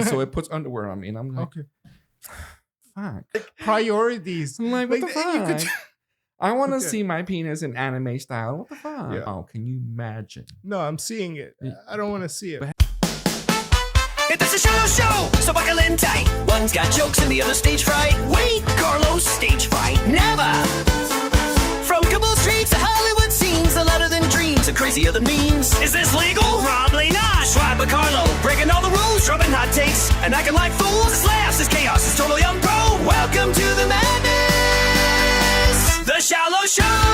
And so it puts underwear on me, and I'm like, Okay. fuck. Priorities. I'm like, what the you fuck? could- I want to Okay. see my penis in anime style. What the fuck? Yeah. Oh, can you imagine? No, I'm seeing it. I don't want to see it. But- It's a Sholo show, so buckle in tight. One's got jokes and the other stage fright. Wait, Carlos, stage fright? Never! From Kabul streets to Hollywood scenes, the louder than dreams, and crazier than memes. Is this legal? Probably not. Swag by Carlo, breaking all the rules, dropping hot takes, and acting like fools. It's laughs, it's chaos, it's totally unpro. Welcome to the madness, the Sholo Show.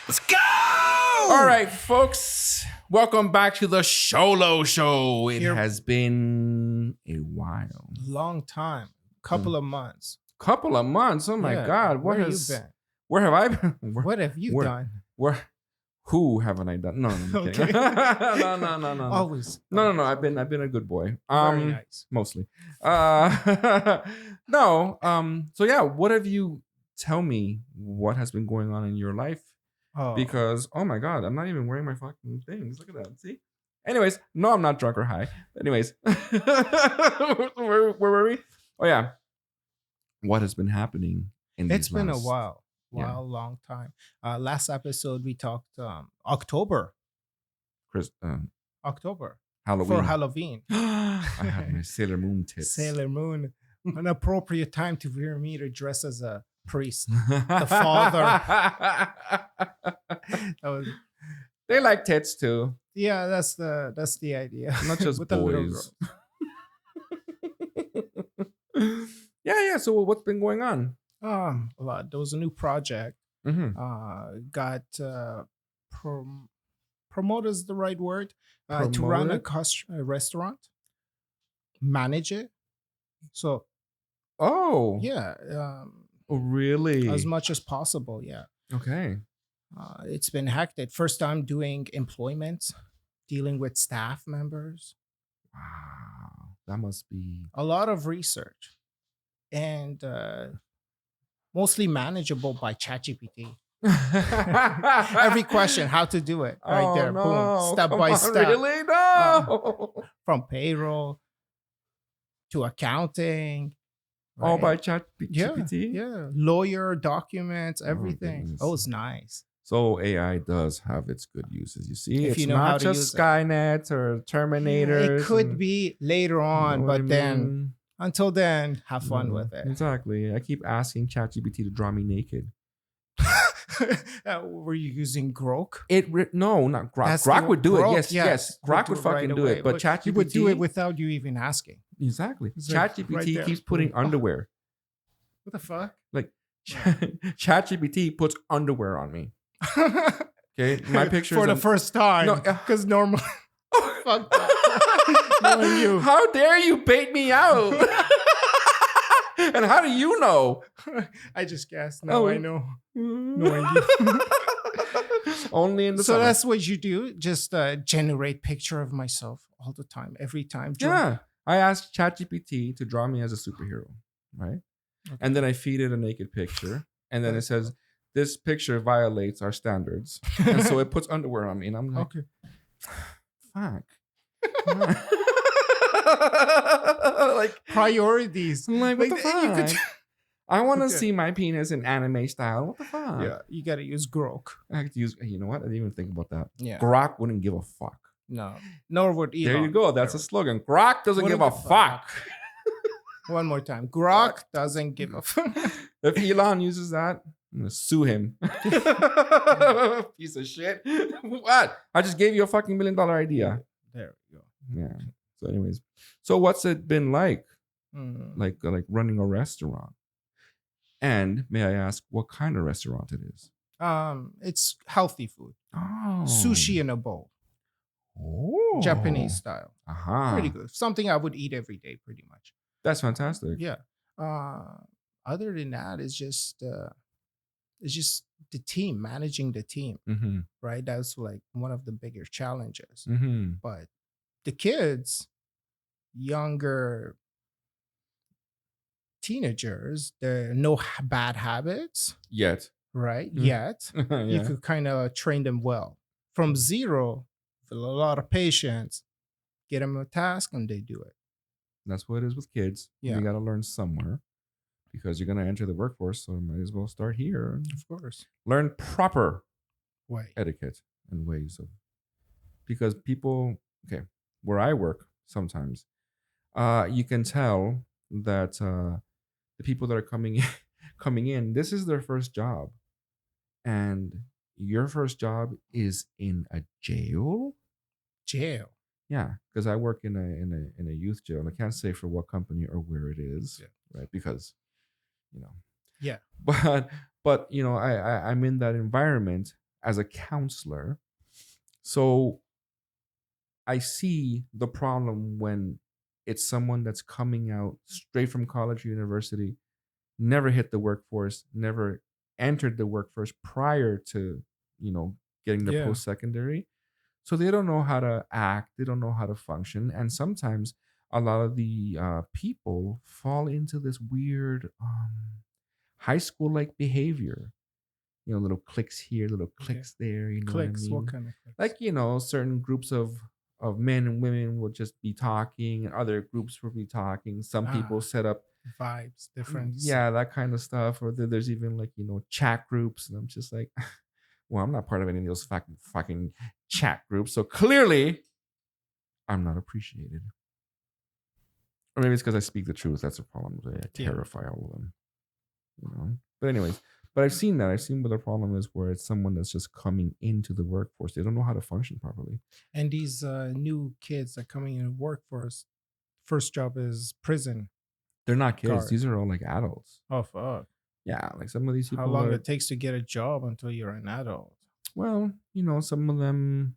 Let's go! All right, folks. Welcome back to the Sholo Show. It Here- has been a while. Long time. Couple of months. Couple of months. Oh my Yeah, God. where have you been? Where have I been? What have you where- done? Who haven't I done? No, I'm kidding. Okay. No. Always. No. I've been a good boy. Very nice. Mostly. No. So yeah, what have you tell me what has been going on in your life? Oh. Because oh my God, I'm not even wearing my fucking things. Look at that. See? Anyways, no, I'm not drunk or high. Anyways. where were we? Oh yeah. What has been happening in It's these been a last- while. Yeah. Long time. Last episode we talked October. October. Halloween. For Halloween. I had my Sailor Moon tits. Sailor Moon. An appropriate time to wear me to dress as a priest. The father. That was, They like tits too. yeah, that's the idea. Not just With the little boys. girl. Yeah. So what's been going on? A lot. There was a new project. Mm-hmm. Got promote is the right word. To run a restaurant, manage it. So Oh. yeah, Oh, really? as much as possible. Yeah. Okay. It's been hectic. First time doing employment, dealing with staff members, Wow. That must be. a lot of research, and mostly manageable by ChatGPT. Every question, how to do it, right Oh, there, no. boom, step Come by on, step, Really? No. from payroll to accounting. All by right? ChatGPT? Yeah, lawyer documents, Oh, everything. goodness. Oh, it's nice. So AI does have its good uses. You see, If it's you know how not to just use it. Skynet or Terminator. It could be later on, but then until then, have fun Mm, with it. Exactly. I keep asking ChatGPT to draw me naked. Were you using Grok? No, not Grok. That's Grok the- would do it. Grok, Yes. yes, Grok would would do it fucking right do away, it. But ChatGPT You would do it without you even asking. exactly. It's like ChatGPT right there. keeps putting Boom. underwear. What the fuck? ChatGPT puts underwear on me. Okay, my picture for the first time. No, because normally, fuck that. Knowing you. How dare you bait me out? And how do you know? I just guessed. No, Oh. I know. Knowing you. Only in the So summer. that's what you do. Just generate picture of myself all the time, every time. Yeah. I asked ChatGPT to draw me as a superhero, right? Okay. And then I feed it a naked picture, and then it says this picture violates our standards, and so it puts underwear on me, and I'm like, Okay. fuck. Like Priorities. I'm like, what the Like, you could- fuck? I want to Okay. see my penis in anime style. What the fuck? Yeah, you gotta use Grok. I have to use. You know what? I didn't even think about that. Yeah. Grok wouldn't give a fuck. No. Nor would Elon. There you go. That's a slogan. Grok doesn't give a Wouldn't give a fuck. One more time. Grok doesn't give a fuck. If Elon uses that, I'm gonna sue him. Piece of shit. What? I just gave you a fucking $1 million idea. There we go. Yeah. So, anyways, so what's it been like? Mm. Like running a restaurant? And may I ask what kind of restaurant it is? It's healthy food. Oh, Sushi in a bowl. Oh, Japanese style. Aha. Pretty good. Something I would eat every day, pretty much. That's fantastic. Yeah. Other than that, it's just the team, managing the team, Mm-hmm. right? That's like one of the bigger challenges. Mm-hmm. But the kids, younger teenagers, there are no bad habits, Yet. right? Mm. Yet. You Yeah. could kind of train them well. From zero, with a lot of patience, get them a task, and they do it. That's what it is with kids. Yeah. You got to learn somewhere because you're going to enter the workforce. So you might as well start here and Of course. learn proper Why? etiquette and ways of, because people, okay, where I work sometimes, you can tell that the people that are coming in, this is their first job, and your first job is in a jail. Jail. Yeah, because I work in a youth jail, and I can't say for what company or where it is, right? Because, Yeah. But I'm in that environment as a counselor, so I see the problem when it's someone that's coming out straight from college or university, never hit the workforce, never entered the workforce prior to, getting the Yeah. post-secondary. So they don't know how to act, they don't know how to function. And sometimes a lot of the people fall into this weird high school-like behavior. Little clicks here, little clicks there, you know Clicks. what I mean? What kind of clicks? Like, certain groups of men and women will just be talking, and other groups will be talking. Some people set up vibes, different. yeah, that kind of stuff. Or there's even like, chat groups, and I'm just like, well, I'm not part of any of those fucking chat groups, so clearly I'm not appreciated. Or maybe it's because I speak the truth. That's a problem. I terrify all of them. But anyways, but I've seen that. I've seen what the problem is, where it's someone that's just coming into the workforce. They don't know how to function properly. And these new kids that coming in the workforce, first job is prison. They're not kids. Guard. These are all like adults. Oh fuck! Yeah, like some of these people. How long it takes to get a job until you're an adult? Well, some of them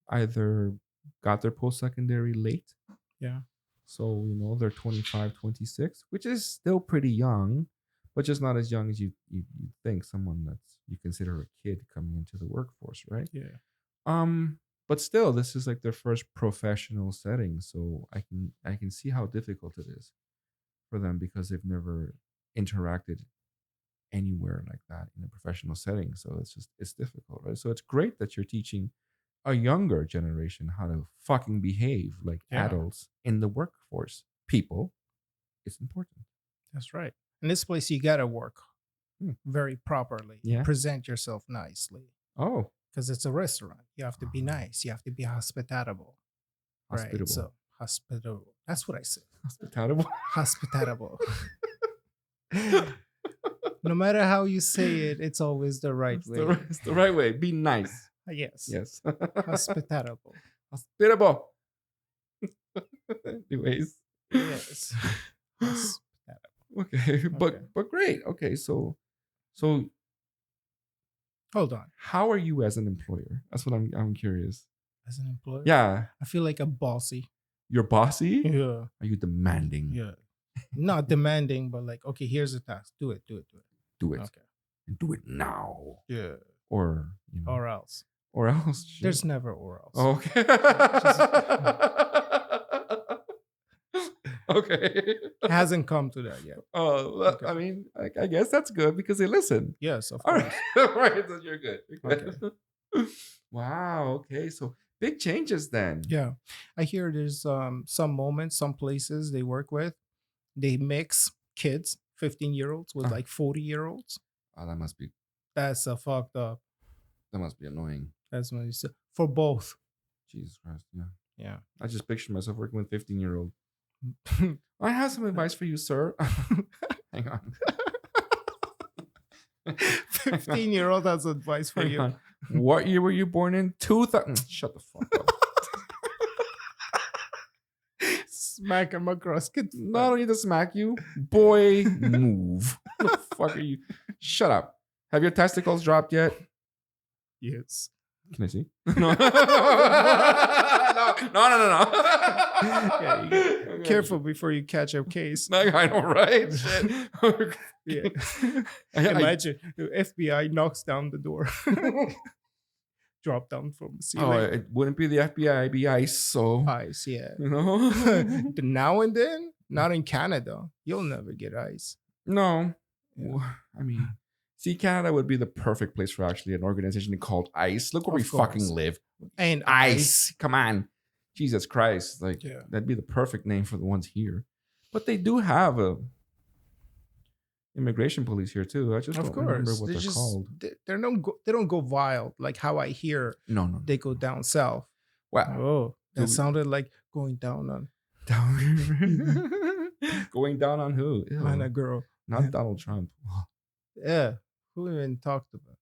either got their post-secondary late. Yeah. So, they're 25, 26, which is still pretty young, but just not as young as you think, someone that's you consider a kid coming into the workforce, right? Yeah. But still, this is like their first professional setting, so I can see how difficult it is for them, because they've never interacted anywhere like that in a professional setting. So it's difficult, right? So it's great that you're teaching a younger generation how to fucking behave like adults in the workforce. People, it's important. That's right. In this place, you gotta work very properly. Yeah. Present yourself nicely. Oh, because it's a restaurant. You have to be nice. You have to be hospitable. Hospitable. Right. So hospitable. That's what I said. Hospitable. Hospitable. No matter how you say it, it's always the right way. It's the right way. Be nice. Yes. Yes. Hospitable. Hospitable. Anyways. Yes. Okay. But great. Okay. So hold on. How are you as an employer? That's what I'm curious. As an employer? Yeah. I feel like a bossy. You're bossy? Yeah. Are you demanding? Yeah. Not demanding, but like, okay, here's the task. Do it. Do it. Okay. And do it now. Yeah. Or or else. Or else. Shit. There's never or else. Okay. Okay. It hasn't come to that yet. Oh, well, okay. I mean, I guess that's good because they listen. Yes, of course. All right, so you're good. Okay. Wow. Okay, so big changes then. Yeah, I hear there's some moments, some places they work with, they mix kids, 15-year-olds with like 40-year-olds. Oh, that must be. That's a fucked up. That must be annoying. That's what you said for both. Jesus Christ. Yeah. Yeah. I just picture myself working with 15-year-old. I have some advice for you, sir. Hang on. 15-year-old has advice for you. What year were you born in? 2000. Shut the fuck up. Smack him across. No, I don't need to smack you. Boy, move. What the fuck are you? Shut up. Have your testicles dropped yet? Yes. Can I see? No. No. Yeah, okay. Careful before you catch a case. I know, right? Shit. Yeah. Imagine the FBI knocks down the door. Drop down from the ceiling. Oh, it wouldn't be the FBI, it'd be ICE. So ICE, yeah. You know? Now and then, not in Canada. You'll never get ICE. No. Yeah. I mean, see, Canada would be the perfect place for actually an organization called ICE. Look where we fucking live. And ICE. Come on. Jesus Christ, like Yeah. that'd be the perfect name for the ones here. But they do have a immigration police here too. I just Of don't remember course, what they're called. they don't go wild like how I hear No. they go down south. Wow. Oh, that Do- sounded like going down on Going down on who? Ew. on a girl. Not Donald Trump. Yeah, who even talked about?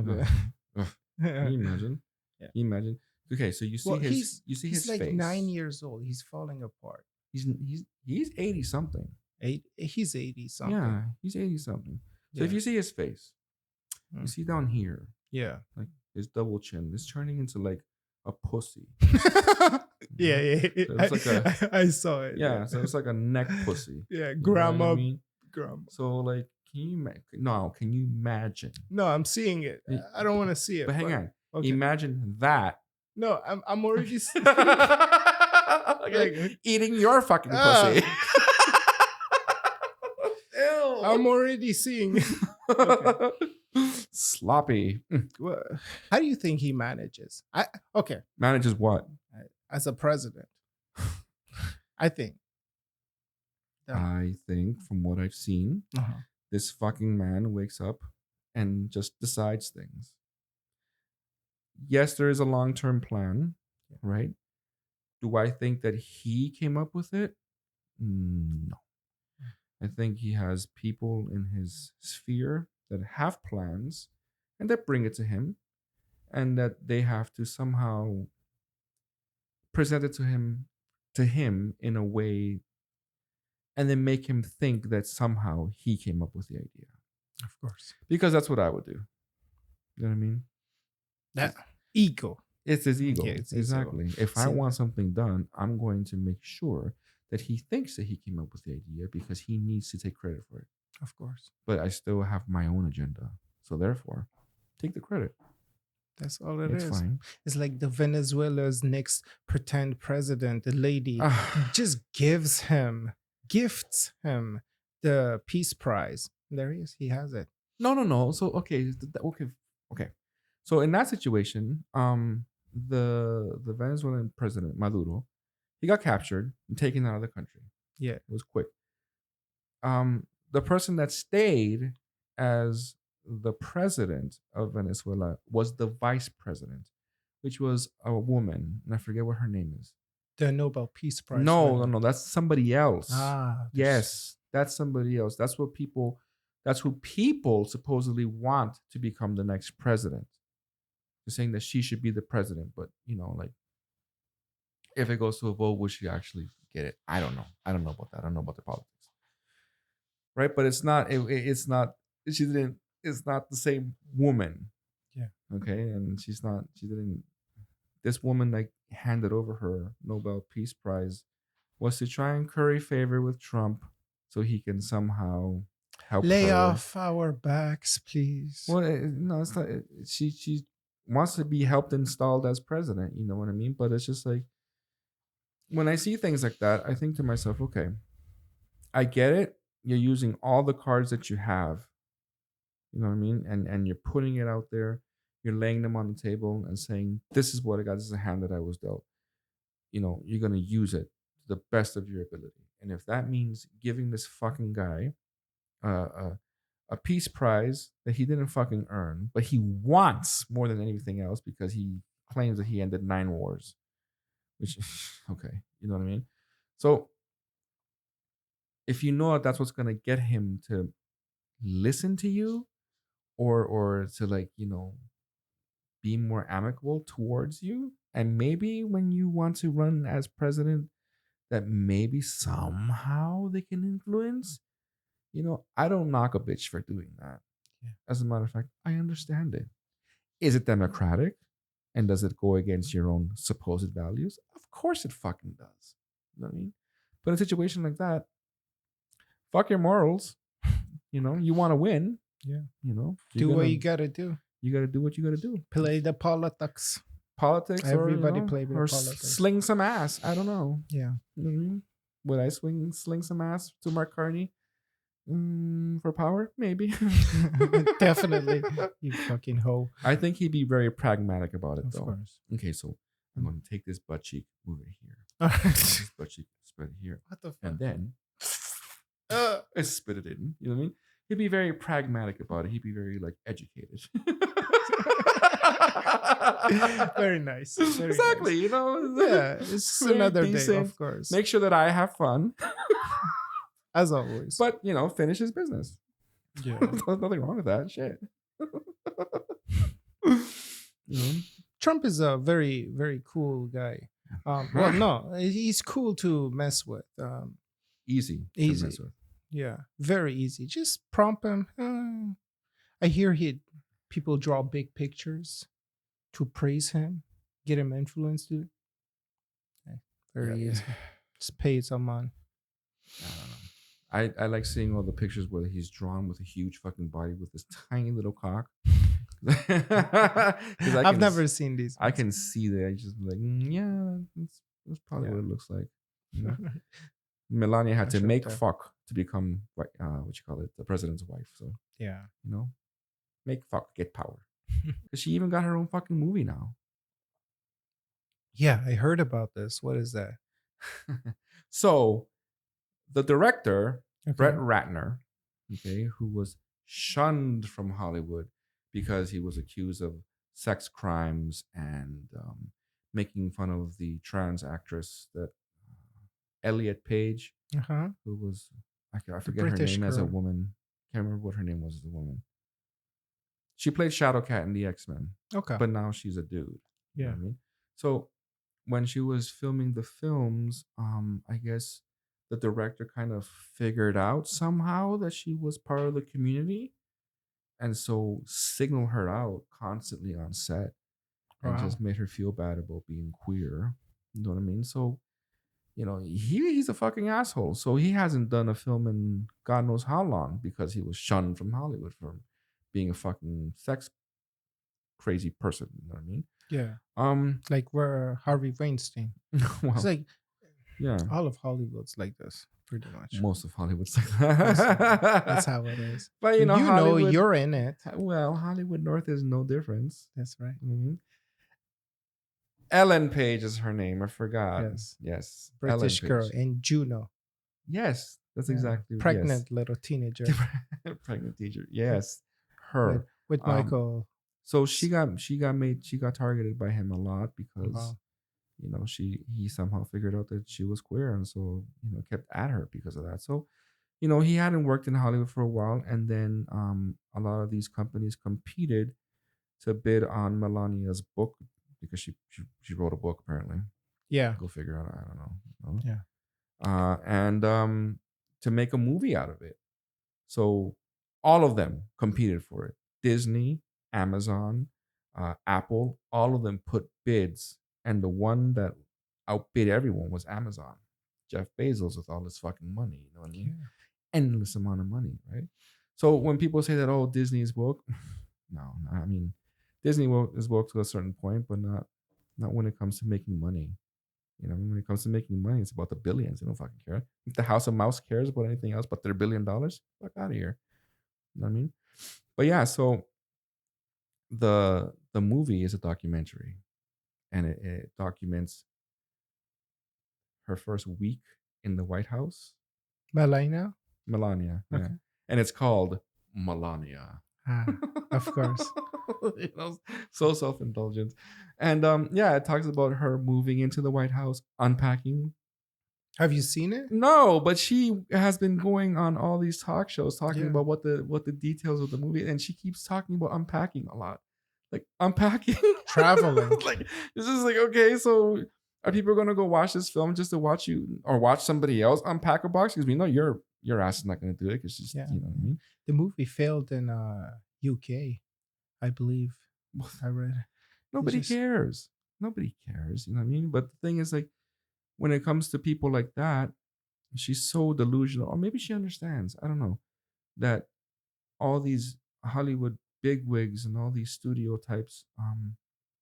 Okay. Ugh. Can you imagine? Yeah. Can you imagine? Okay, so you see Well, his he's his like face. 9 years old. He's falling apart. He's 80 something. He's 80 something. Yeah, he's 80 something. So if Yeah. you see his face, you Mm. see down here, Yeah. like his double chin is turning into like a pussy. Yeah. So it's like I saw it. Yeah, so it's like a neck pussy. Yeah, You know what I grandma. mean? Grandma. So like, can you imagine? No, I'm seeing it. Y- I don't want to see it. But hang on, Okay. imagine that. No, I'm already Okay, eating your fucking Ah. pussy. Ew. I'm already seeing. Sloppy. How do you think he manages? Okay, Manages what? as a president, I think. I think from what I've seen, Uh-huh. this fucking man wakes up and just decides things. Yes, there is a long-term plan, right? Do I think that he came up with it? No. I think he has people in his sphere that have plans and that bring it to him, and that they have to somehow present it to him in a way, and then make him think that somehow he came up with the idea. Of course. Because that's what I would do. You know what I mean? That ego. It's his ego. Yeah, it's ego. Exactly. If I See- want something done, I'm going to make sure that he thinks that he came up with the idea because he needs to take credit for it. Of course. But I still have my own agenda. So therefore, take the credit. That's all it It's is. fine. It's like the Venezuela's next pretend president, the lady, Ah, just gifts him the peace prize. There he is. He has it. no. So okay, okay. So in that situation, the Venezuelan president Maduro, he got captured and taken out of the country. Yeah. It was quick. The person that stayed as the president of Venezuela was the vice president, which was a woman, and I forget what her name is. The Nobel Peace Prize. No, winner. that's somebody else. Ah. Yes, that's somebody else. That's who people supposedly want to become the next president. They're saying that she should be the president, but like, if it goes to a vote, will she actually get it? I don't know. I don't know about that. I don't know about the politics. Right? But it's not. It's not. She didn't. It's not the same woman. Yeah. Okay, and she didn't. This woman like handed over her Nobel Peace Prize was to try and curry favor with Trump so he can somehow help Lay her. off our backs, please. Well, no, it's not. She wants to be helped installed as president. You know what I mean? But it's just like, when I see things like that, I think to myself, okay, I get it. You're using all the cards that you have. You know what I mean? And you're putting it out there. You're laying them on the table and saying, this is what I got. This is a hand that I was dealt. You're going to use it to the best of your ability. And if that means giving this fucking guy a peace prize that he didn't fucking earn, but he wants more than anything else because he claims that he ended 9 wars, which, okay, you know what I mean? So if you know that that's what's going to get him to listen to you or to like, be more amicable towards you, and maybe when you want to run as president, that maybe somehow they can influence, I don't knock a bitch for doing that. Yeah. As a matter of fact, I understand it. Is it democratic? And does it go against your own supposed values? Of course it fucking does. You know what I mean? But in a situation like that, fuck your morals. You want to win. Yeah. you're Do what gonna- you gotta do. You got to do what you got to do. Play the politics. Politics, Everybody or, play with or politics. sling some ass. I don't know. Yeah. You know what I mean? Would I sling some ass to Mark Carney for power? Maybe. Definitely. You fucking hoe. I think he'd be very pragmatic about it, Of though. course. Okay, so I'm going to take this butt cheek, move it here. This butt cheek, spread it here. What the fuck? And then spit it in. You know what I mean? He'd be very pragmatic about it. He'd be very like educated. Very nice. Very Exactly. nice. You know? Yeah, it's Very another day, decent. of course. Make sure that I have fun. As always. But, you know, finish his business. yeah. There's nothing wrong with that. Shit. You know? Trump is a very, very cool guy. Well, no, he's cool to mess with. Easy. to Easy. mess with. Yeah, very easy. Just prompt him. I hear people draw big pictures to praise him, get him influenced to. Very Yeah. easy. Just pay someone. I don't know. I like seeing all the pictures where he's drawn with a huge fucking body with this tiny little cock. I've never seen these. I can see that. I just be like, yeah, that's probably what it looks like. You know? Melania had to make fuck to become what you call it, the president's wife. So Yeah. you know, make fuck, get power. Because she even got her own fucking movie now. Yeah, I heard about this. What is that? So the director, Okay. Brett Ratner, okay, who was shunned from Hollywood because he was accused of sex crimes and making fun of the trans actress that Elliot Page, Uh-huh. who was I forget her British name as a girl. woman. Can't remember what her name was as a woman. She played Shadowcat in the X-Men, Okay. but now she's a dude. You know Yeah. what I mean? So when she was filming the films, I guess the director kind of figured out somehow that she was part of the community, and so signaled her out constantly on set and Wow. just made her feel bad about being queer. You know what I mean? So, you know, he's a fucking asshole. So he hasn't done a film in God knows how long because he was shunned from Hollywood for being a fucking sex crazy person. You know what I mean? Yeah. Like where Harvey Weinstein. Well, It's like yeah. all of Hollywood's like this, pretty much. Most of Hollywood's like that. That's how it is. But you know, Hollywood, you're in it. well, Hollywood North is no difference. That's right. Mhm. Ellen Page is her name. I forgot. Yes. Yes. British Ellen girl Page. in Juno. Yes, that's Yeah. exactly Pregnant little teenager Yes. Pregnant teacher. Yes, her. with Michael. So she got targeted by him a lot because Wow. you know he somehow figured out that she was queer, and so you know kept at her because of that. So you know he hadn't worked in Hollywood for a while, and then a lot of these companies competed to bid on Melania's book because she wrote a book apparently. Yeah. Go figure out. I don't know. You know? Yeah. And to make a movie out of it. So all of them competed for it. Disney, Amazon, Apple, all of them put bids, and the one that outbid everyone was Amazon. Jeff Bezos with all his fucking money, you know what I mean? Endless amount of money, right? So when people say that, oh, Disney is woke, no, I mean, Disney is woke to a certain point, but not when it comes to making money. You know, when it comes to making money, it's about the billions. They don't fucking care. If the House of Mouse cares about anything else but their $1 billion, fuck out of here. You know what I mean? But yeah, so the movie is a documentary, and it documents her first week in the White House. Melania? Melania, yeah. Okay. And it's called Melania. Of course. You know, so self-indulgent. And yeah, it talks about her moving into the White House, unpacking. Have you seen it? No, but she has been going on all these talk shows talking Yeah. about what the details of the movie, and she keeps talking about unpacking a lot. Like unpacking, Traveling. Like this is like, okay, so are people gonna go watch this film just to watch you or watch somebody else unpack a box? Because we know your ass is not gonna do it because she's Yeah. you know what I mean. The movie failed in UK, I believe. I read. Nobody just- cares. Nobody cares. You know what I mean? But the thing is, like, when it comes to people like that, she's so delusional, or maybe she understands. I don't know that all these Hollywood bigwigs and all these studio types,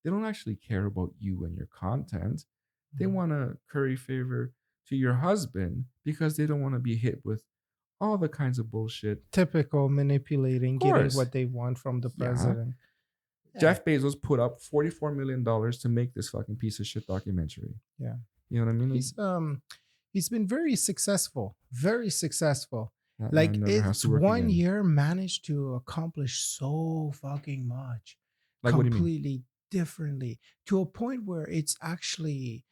they don't actually care about you and your content. They want to curry favor to your husband because they don't want to be hit with all the kinds of bullshit. Typical manipulating, Of getting course. what they want from the Yeah. president. Jeff Bezos put up $44 million to make this fucking piece of shit documentary. Yeah. You know what I mean? He's been very successful. Very successful. That Like man never has it's to work 1 again. year managed to accomplish so fucking much. Like, what do you mean? Completely differently to a point where it's actually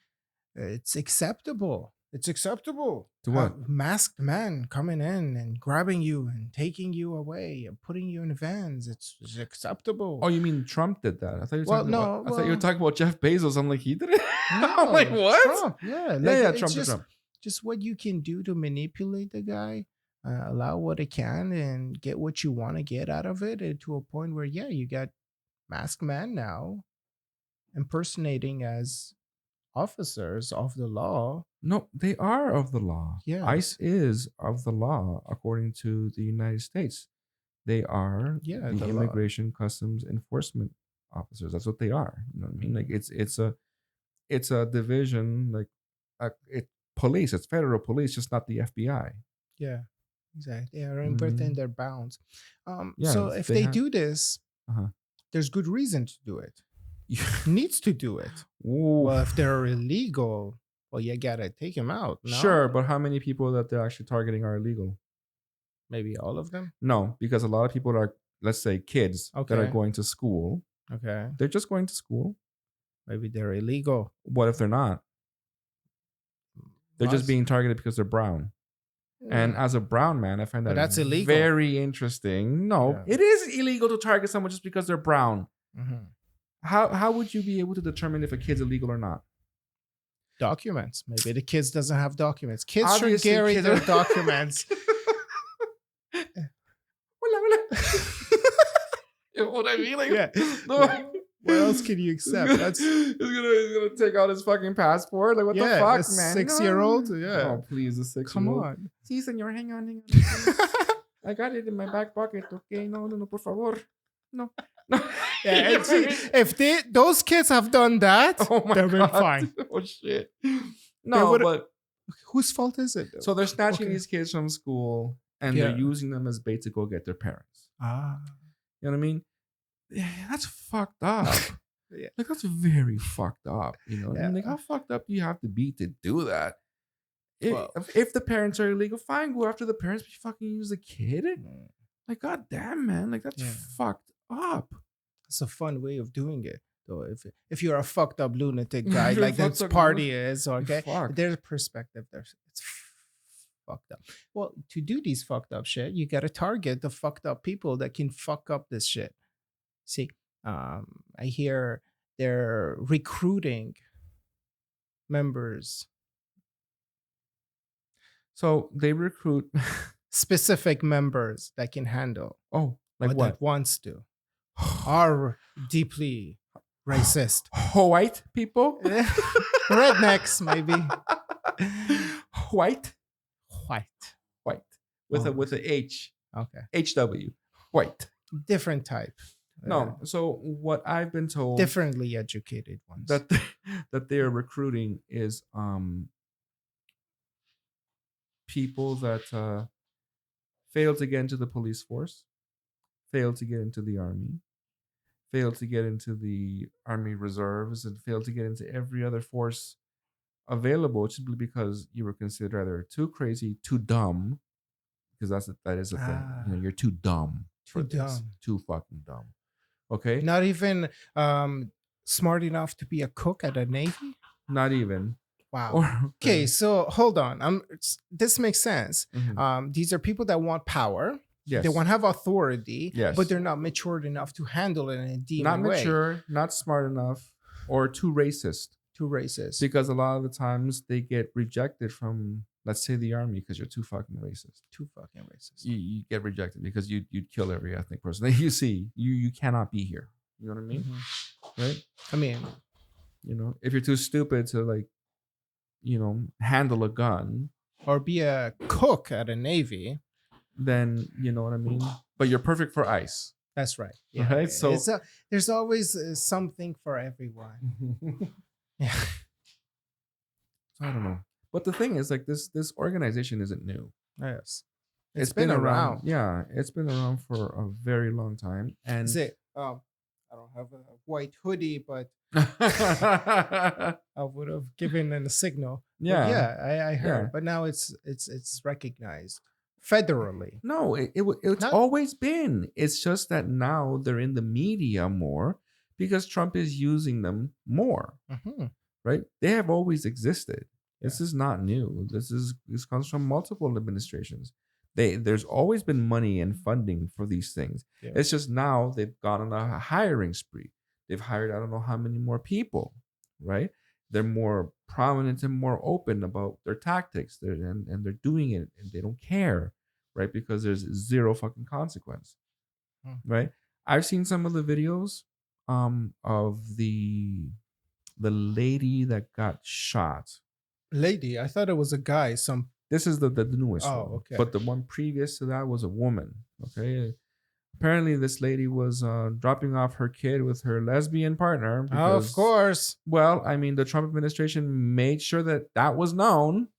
it's acceptable. It's acceptable. To what? Have masked men coming in and grabbing you and taking you away and putting you in vans. It's acceptable. Oh, you mean Trump did that? I thought you were Well, talking about, no, I thought you were well- talking about Jeff Bezos. I'm like, he did it? No, I'm like, what? Trump, yeah, like, Yeah, it's Trump to just, Trump. just what you can do to manipulate the guy, allow what it can, and get what you want to get out of it, and to a point where, yeah, you got masked men now impersonating as officers of the law. No, they are of the law. Yes. ICE is of the law according to the United States. They are Yeah, the the law. Immigration Customs Enforcement officers. That's what they are. You know what I mean? Like it's a division, like police. It's federal police, just not the FBI. Yeah, exactly. They are Mhm. within their bounds. Yeah, So if they they have- do this, Uh-huh. there's good reason to do it. Needs to do it. Ooh. Well, if they're illegal, well, you gotta take them out. No? Sure, but how many people that they're actually targeting are illegal? Maybe all of them. No, because a lot of people are, let's say, kids that are Okay. going to school. Okay. They're just going to school. Maybe they're illegal. What if they're not? They're just Us. being targeted because they're brown. And as a brown man, I find But that that's illegal. very interesting. No, Yeah. it is illegal to target someone just because they're brown. Mhm. How would you be able to determine if a kid's illegal or not? Documents. Maybe the kids doesn't have documents. Kids should Obviously, carry kids their are- documents. Hola, hola. You know what I mean? Like, Yeah. no. What else can you accept? That's he's gonna take out his fucking passport. Like, what the Yeah, fuck, a man? 6-year-old? No. Yeah. Oh, please, a 6-year-old. come on. Sí, señor, hang on. I got it in my back pocket. Okay, no, por favor. No. Yeah, and see, if those kids have done that, Oh my they've been god. fine. Oh shit. No, would've- but Whose fault is it? Though? so they're snatching Okay. these kids from school and they're using them as bait to go get their parents. Ah, You know what I mean? Yeah, that's fucked up. Yeah. Like, that's very fucked up. You know what I mean? Yeah. Like, how fucked up do you have to be to do that? If, Well- if the parents are illegal, fine, go after the parents, but you fucking use the kid? Like, goddamn, man. Like, that's Yeah. fucked up. it's a fun way of doing it. Though, if you're a fucked up lunatic guy If you're a like this fucked up party is, okay, Fuck. there's perspective. It's fucked up. Well, to do these fucked up shit, you gotta target the fucked up people that can fuck up this shit. See, I hear they're recruiting members, So they recruit. specific members that can handle Oh, like what what? that wants to, are deeply racist. White people? Rednecks, maybe. White? White. White. With Oh. a H. Okay. HW. White. Different type. No. So what I've been told Differently educated ones. that that they are recruiting is people that failed to get into the police force, failed to get into the army, failed to get into the army reserves, and failed to get into every other force available simply because you were considered either too crazy, too dumb, because that is a thing. You know, you're too dumb. for Too this. dumb. Too fucking dumb. Okay. Not even smart enough to be a cook at a Navy? Not even. Wow. Or, Okay, so hold on. This makes sense. Mhm. These are people that want power. Yes. They want to have authority, Yes. but they're not matured enough to handle it in a demon not way. mature, not smart enough, or too racist. Too racist. Because a lot of the times they get rejected from, let's say, the army because you're too fucking racist. Too fucking racist. You get rejected because you'd kill every ethnic person that you see. You cannot be here. You know what I mean? Mhm. Right? I mean, You know, if you're too stupid to, like, you know, handle a gun, or be a cook at a Navy. then you know what I mean. But you're perfect for ICE. That's right. Right, so- there's always something for everyone. Yeah. I don't know. But the thing is, like, this organization isn't new. Yes. It's been around. Yeah, it's been around for a very long time. And Is it? don't have a white hoodie, but yeah. I would have given a signal. But yeah, I heard. Yeah. But now it's recognized federally. No, it's Not- always been. It's just that now they're in the media more because Trump is using them more, Mhm. right? They have always existed. This Yeah. is not new. This comes from multiple administrations. There's always been money and funding for these things. Yeah. It's just now they've gone on a hiring spree. They've hired I don't know how many more people, right? They're more prominent and more open about their tactics. And they're doing it and they don't care, right? Because there's zero fucking consequence, right? I've seen some of the videos of the lady that got shot. Lady, I thought it was a guy. This is the newest Oh, one. okay. But the one previous to that was a woman. Okay. Apparently, this lady was dropping off her kid with her lesbian partner. Of Because, course. Well, I mean, the Trump administration made sure that was known.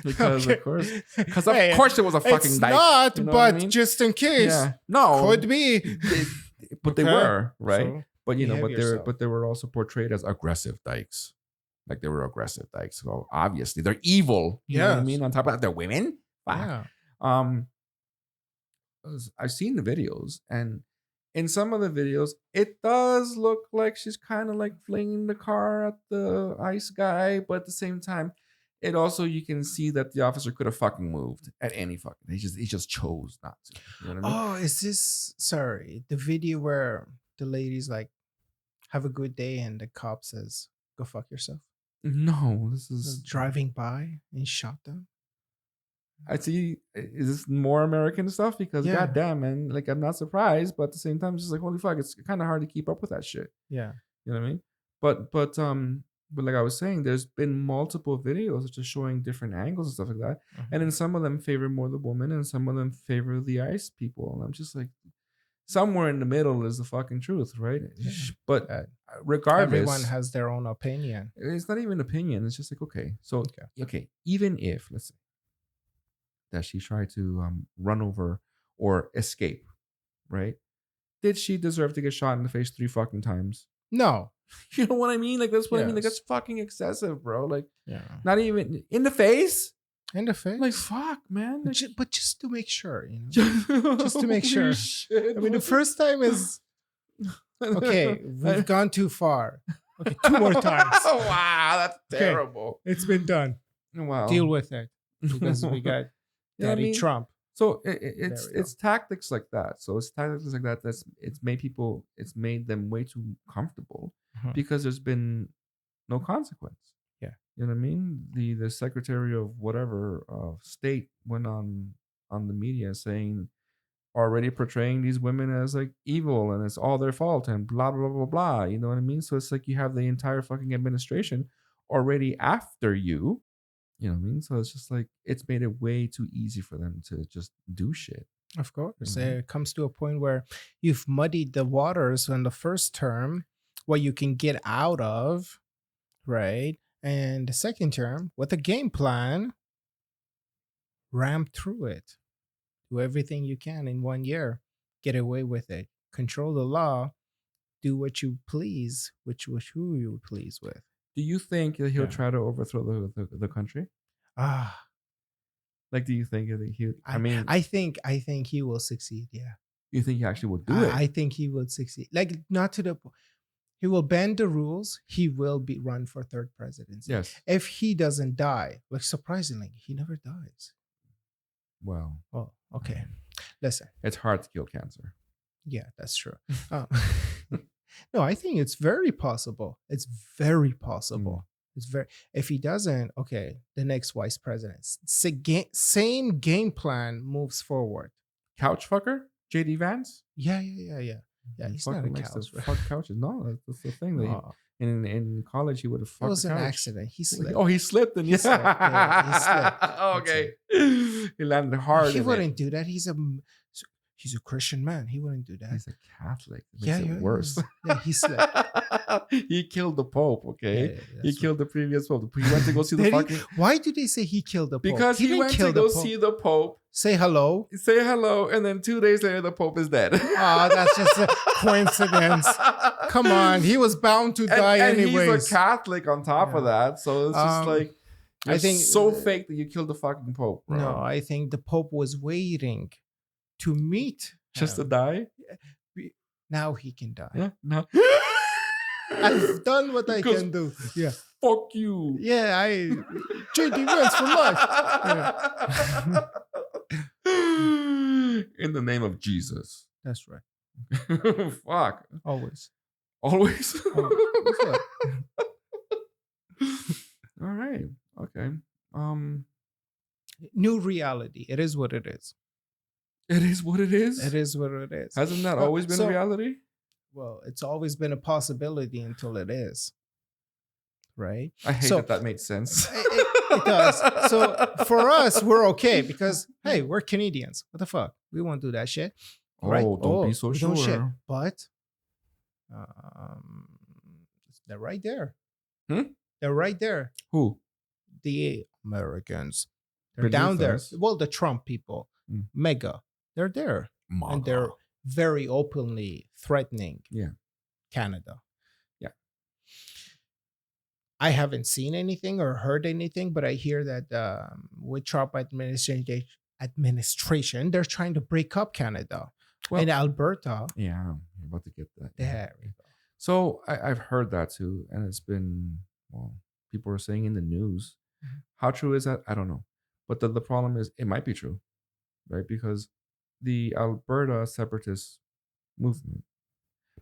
Because Okay. of course it was a fucking It's dyke. not, You know but what I mean? just in case. Yeah. No. Could be. But they Okay. were, right? So, but you know, behave yourself. but they were also portrayed as aggressive dykes. Like they were aggressive dykes. So obviously they're evil. You know what I Yes. mean? On top of that, they're women. Fuck. yeah. I've seen the videos, and in some of the videos, it does look like she's kind of like flinging the car at the ICE guy, but at the same time, it also you can see that the officer could have fucking moved at any fucking. He just chose not to. You know what I mean? Oh, is this the video where the lady's like, have a good day, and the cop says, go fuck yourself? No, this is Just driving by and shot them. I see. Is this more American stuff? Because Yeah. goddamn, man, like I'm not surprised, but at the same time, it's just like holy fuck, it's kind of hard to keep up with that shit. Yeah. You know what I mean? But like I was saying, there's been multiple videos just showing different angles and stuff like that, and then some of them favor more the woman, and some of them favor the ICE people, and I'm just like, somewhere in the middle is the fucking truth, right? Yeah. But Uh, regardless, Everyone has their own opinion. it's not even opinion. It's just like okay, so okay, even if let's say that she tried to run over or escape, right? Did she deserve to get shot in the face 3 fucking times? No. You know what I mean? Like that's what I mean. Like Yes. that's fucking excessive, bro. Like Yeah. not even in the face. In the face. Like fuck, man. Like, But just to make sure, you know. Just to make sure. Holy shit. I mean, the first time is okay. We've gone too far. Okay, 2 more times. Oh wow, that's Okay. terrible. It's been done. Wow. Deal with it because we got You know what I Daddy mean? Trump. So There we go. it's tactics like that. So it's tactics like that it's made them way too comfortable Mhm. because there's been no consequence. Yeah. You know what I mean? The secretary of whatever state went on the media saying already portraying these women as like evil and it's all their fault and blah blah blah blah. You know what I mean? So it's like you have the entire fucking administration already after you. You know what I mean? So it's just like it's made it way too easy for them to just do shit. Of course. Mhm. It comes to a point where you've muddied the waters on the first term, what you can get out of, right? And the second term, with a game plan, ram through it. Do everything you can in 1 year. Get away with it. Control the law. Do what you please, who you please with. Do you think that he'll Yeah. try to overthrow the country? Ah, Like, do you think that he? I mean, I think he will succeed. Yeah. you think he actually will do it? I think he would succeed. Like not to the he will bend the rules. He will be run for third presidency. Yes. If he doesn't die, like surprisingly, he never dies. Well, Oh, okay. Listen. it's hard to kill cancer. Yeah, that's true. Um, no, I think it's very possible. It's very possible. It's very. If he doesn't, okay, the next vice president, same game plan moves forward. Couch fucker, JD Vance. Yeah. He's not a Fucking likes to couch. fuck couches. No, that's the thing. That No, in college he would have it fucked. was a an couch. accident. He slipped. Oh, he slipped and He slipped, yeah, he slipped. Oh, That's okay. He landed hard. He in it. wouldn't do that. he's a Christian man. He wouldn't do that. He's a Catholic. It Yeah, makes it worse. Yeah, he's like, He killed the Pope, okay? yeah, He that's killed the previous Pope. He went to go see the Did he? fucking... Why do they say he killed the Pope? Because he didn't went kill to the go Pope. see the Pope, Say hello. say hello, and then 2 days later, the Pope is dead. Oh, that's just a coincidence. Come on, he was bound to die and anyways. he's a Catholic on top of that, so it's just like... I think so fake that you killed the fucking Pope, bro. No, I think the Pope was waiting to meet Just to him. die? Now he can die. Yeah, no. I've done what I Because can do. Yeah. Fuck you. Yeah, JD wins for life. In the name of Jesus. That's right. Fuck. Always. Always. What's up? All right. Okay. New reality. It is what it is. It is what it is. It is what it is. Hasn't that Well, always been so- reality? Well, it's always been a possibility until it is. Right? I hate so- that made sense. It does. So for us, we're okay because hey, we're Canadians. What the fuck? We won't do that shit. Right? Oh, don't be so we don't shit. sure. But they're right there. Hmm? They're right there. Who? The Americans. They're Beneath down there. us. Well, the Trump people, Mm. mega. They're there. And they're very openly threatening Canada. Yeah. I haven't seen anything or heard anything, but I hear that with Trump administration, they're trying to break up Canada. Well- and Alberta, Yeah, I'm about to get that. there we go. So I've heard that too, and it's been, well, people are saying in the news. Mhm. How true is that? I don't know. But the problem is it might be true, right? Because the Alberta separatist movement,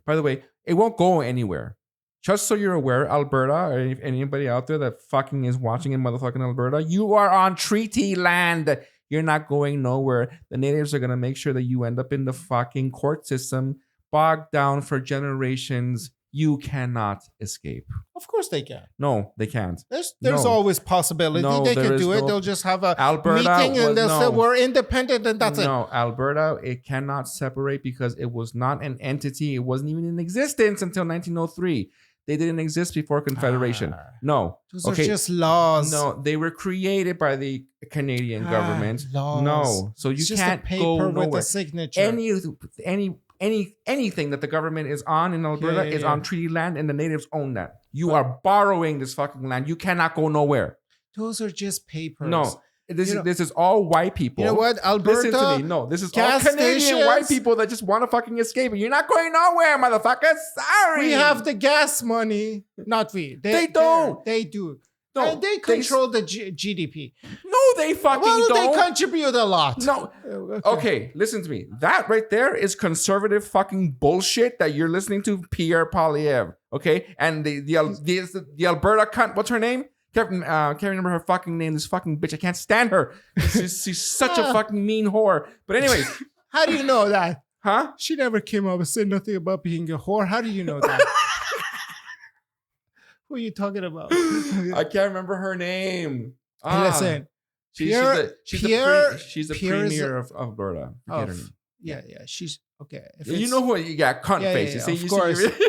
by the way, it won't go anywhere. Just so you're aware, Alberta, or anybody out there that fucking is watching in motherfucking Alberta, you are on treaty land. You're not going nowhere. The natives are going to make sure that you end up in the fucking court system, bogged down for generations. You cannot escape. Of course they can. No, they can't. There's No. always possibility No, they there can is do it. no- They'll just have a Alberta meeting and was- they'll say no. we're independent and that's it. No, Alberta, it cannot separate because it was not an entity. It wasn't even in existence until 1903. They didn't exist before Confederation. Ah. No. Those are just laws. No, they were created by the Canadian government. Laws. No, so you It's just can't a paper go with nowhere. a signature. Anything that the government is on in Alberta Yeah, is yeah. on treaty land, and the natives own that. You are borrowing this fucking land. You cannot go nowhere. Those are just papers. No, this You is know- this is all white people. You know what? Alberta. Listen to me. No, this is all gas Canadian white stations- people that just want to fucking escape. You're not going nowhere, motherfucker. Sorry. We have the gas money. Not we. They don't. They do. No, And they control the GDP. No, they fucking Well, don't. they contribute a lot. No. Okay, listen to me. That right there is conservative fucking bullshit that you're listening to, Pierre Poilievre. Okay, and the Alberta cunt. What's her name? Can't remember her fucking name. This fucking bitch. I can't stand her. She's such a fucking mean whore. But anyways, How do you know that? huh? She never came up and said nothing about being a whore. How do you know that? Who are you talking about? I can't remember her name. Hey, listen. She's Pierre- the Pierre is premier of Alberta. Forget her name. Yeah. She's okay. If You it's- know who you got? Cunt Yeah, face. yeah, You see, of you course. see.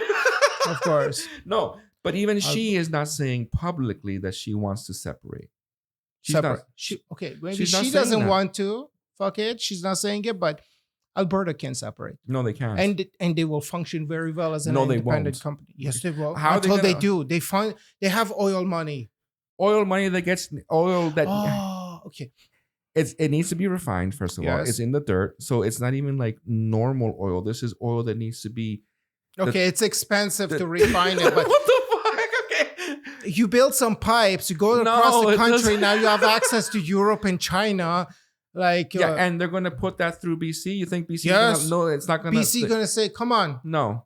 Of course. No, but even she is not saying publicly that she wants to separate. She's Separate. not. Okay, maybe she's not she saying doesn't that. want to. Fuck it. She's not saying it, but Alberta can separate. No, they can't. And they will function very well as an No, they independent won't. company. Yes, they will. How are they Until they gonna- do. They have oil money. Oil money that gets oil that Oh, okay. it needs to be refined. First of all, Yes. it's in the dirt, so it's not even like normal oil. This is oil that needs to be. Okay, it's expensive to refine it, but what the fuck? Okay. you build some pipes, you go No, across the it country, doesn't- now you have access to Europe and China. Like Yeah, and they're going to put that through BC. You think BC? Yes. No, it's not going to. BC gonna say, come on, No,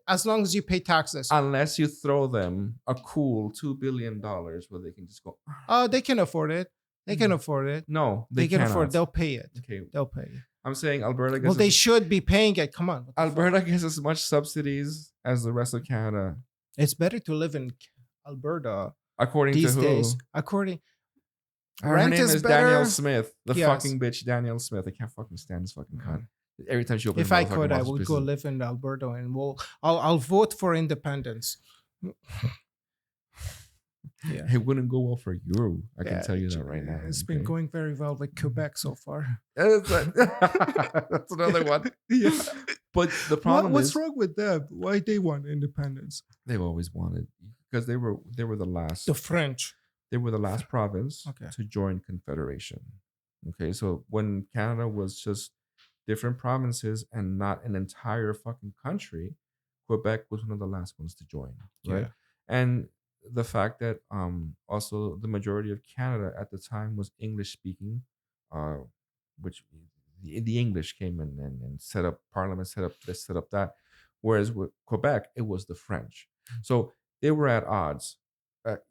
as long as you pay taxes. unless you throw them a cool $2 billion where they can just go. They can afford it. They can afford it. No, They can afford it. cannot. They'll pay it. Okay, They'll pay it. I'm saying Alberta gets. Well, they should be paying it. Come on. What the fuck? Alberta gets as much subsidies as the rest of Canada, It's better to live in Alberta according these to who? days. According, Her Rent name is is Danielle better. Smith, the Yes. fucking bitch, Danielle Smith. I can't fucking stand this fucking cunt. Every time she opens If her I mouth, could, I fucking would mouth go is live in Alberta, and I'll vote for independence. Yeah. It wouldn't go well for you. I can Yeah, tell you that right now. It's been okay? going very well with Quebec so far. That's another one. Yeah. But the problem What's is wrong with them? Why they want independence? they've always wanted because they were the last The French. they were the last province Okay. to join Confederation. Okay, so when Canada was just different provinces and not an entire fucking country, Quebec was one of the last ones to join, right? Yeah. And the fact that also the majority of Canada at the time was English speaking, which the English came in and set up Parliament, set up this, set up that, whereas with Quebec it was the French. So they were at odds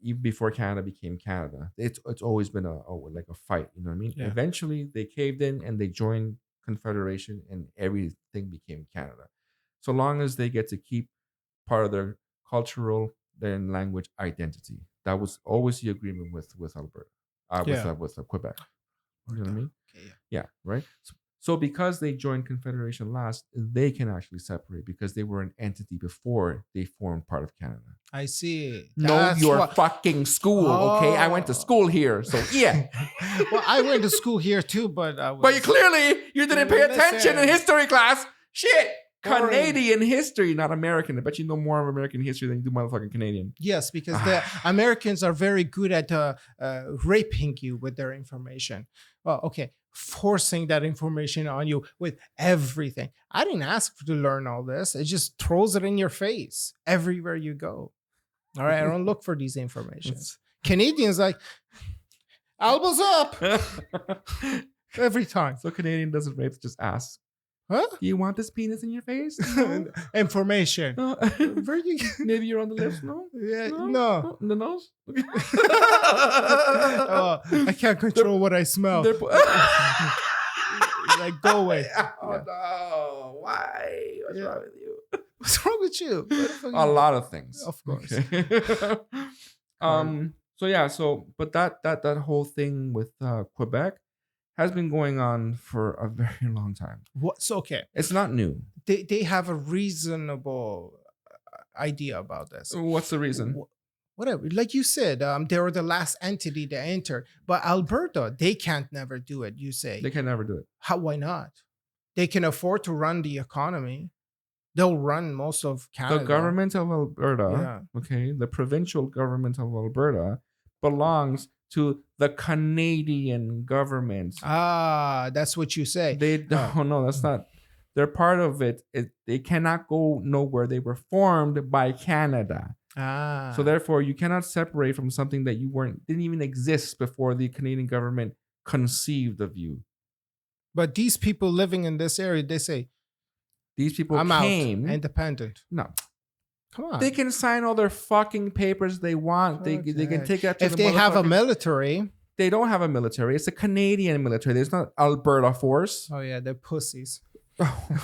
even before Canada became Canada. It's always been like a fight. You know what I mean? Yeah. Eventually they caved in and they joined Confederation, and everything became Canada. So long as they get to keep part of their cultural and language identity, that was always the agreement with Alberta, Yeah. with Quebec. You know what I mean? Okay, yeah. Yeah, right. So because they joined Confederation last, they can actually separate because they were an entity before they formed part of Canada. I see. Know That's your what- fucking school, okay? I went to school here, so yeah. Well, I went to school here too, but I was. But you clearly you didn't pay attention in Listen. history class. Shit. Boring. Canadian history, not American. I bet you know more of American history than you do motherfucking Canadian. Yes, because the Americans are very good at raping you with their information. Well, okay, forcing that information on you with everything. I didn't ask to learn all this. It just throws it in your face everywhere you go. All right, I don't look for these informations. Canadians like elbows up every time. So Canadian doesn't rape, just asks. Huh? Do you want this penis in your face? Information. No. Where you? Maybe you're on the lips. No. Yeah, no. In the nose. I can't control what I smell. They're Like, go away. Oh no! Why? What's Yeah. wrong with you? What's wrong with you? What the fuck A you- lot of things, Of course. Okay. So yeah. So, but that whole thing with Quebec has been going on for a very long time. What? So okay, It's not new. they have a reasonable idea about this. What's the reason? Whatever, like you said, they were the last entity to enter, but Alberta, they can't never do it. You say They can never do it. how? Why not? They can afford to run the economy. They'll run most of Canada. The government of Alberta, Yeah. okay, the provincial government of Alberta belongs to the Canadian government. Ah, that's what you say. They don't no, that's not. They're part of it. They cannot go nowhere. They were formed by Canada. Ah, So therefore, you cannot separate from something that you didn't even exist before the Canadian government conceived of you. but these people living in this area, they say, These people "I'm came. out, independent." No, Come on. they can sign all their fucking papers they want. They can Okay. take that to If the they have a motherfucking- military, They don't have a military. It's a Canadian military. There's not Alberta force. oh yeah, they're pussies.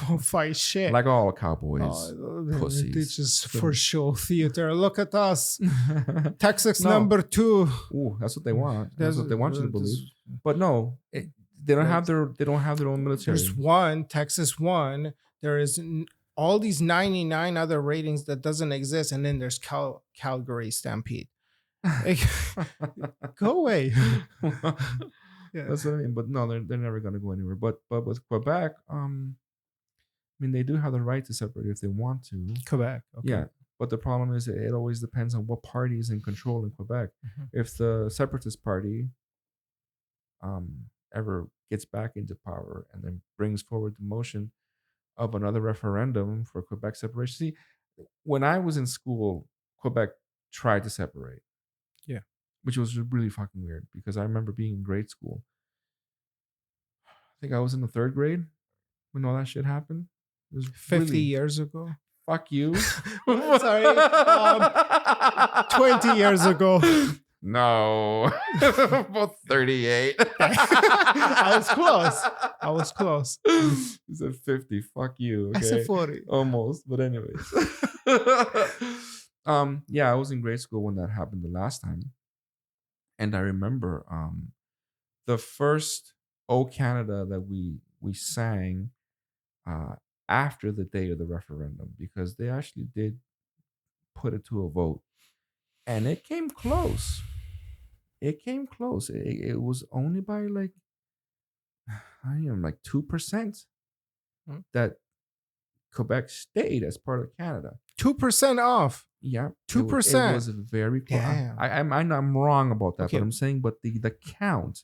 Don't fight shit. Like all cowboys. They pussies. just for show theater. Look at us, Texas No. number 2. Ooh, that's what they want. That's There's- what they want you to there's- believe. But no, they don't have their own military. There's one, Texas 1. There is all these 99 other ratings that doesn't exist, and then there's Calgary Stampede. Like, go away. Yeah. That's what I mean. But no, they're never gonna go anywhere. But with Quebec, I mean, they do have the right to separate if they want to. Quebec. Okay. Yeah. But the problem is it always depends on what party is in control in Quebec. Mhm. If the Separatist Party ever gets back into power and then brings forward the motion of another referendum for Quebec separation. See, when I was in school, Quebec tried to separate. Yeah. Which was really fucking weird because I remember being in grade school. I think I was in the 3rd grade when all that shit happened. It was 50 really- years ago. Fuck you. Sorry. 20 years ago. No. About 38. I was close. You said 50. Fuck you. I Okay. said 40. Almost. But anyways. Yeah, I was in grade school when that happened the last time. And I remember the first Oh Canada that we sang after the day of the referendum, because they actually did put it to a vote, and it came close. It came close. It was only by like, I don't know, like 2% Hmm. that Quebec stayed as part of Canada. 2% off. Yeah, 2%. It was very close. Damn. I'm wrong about that, Okay. but I'm saying, but the count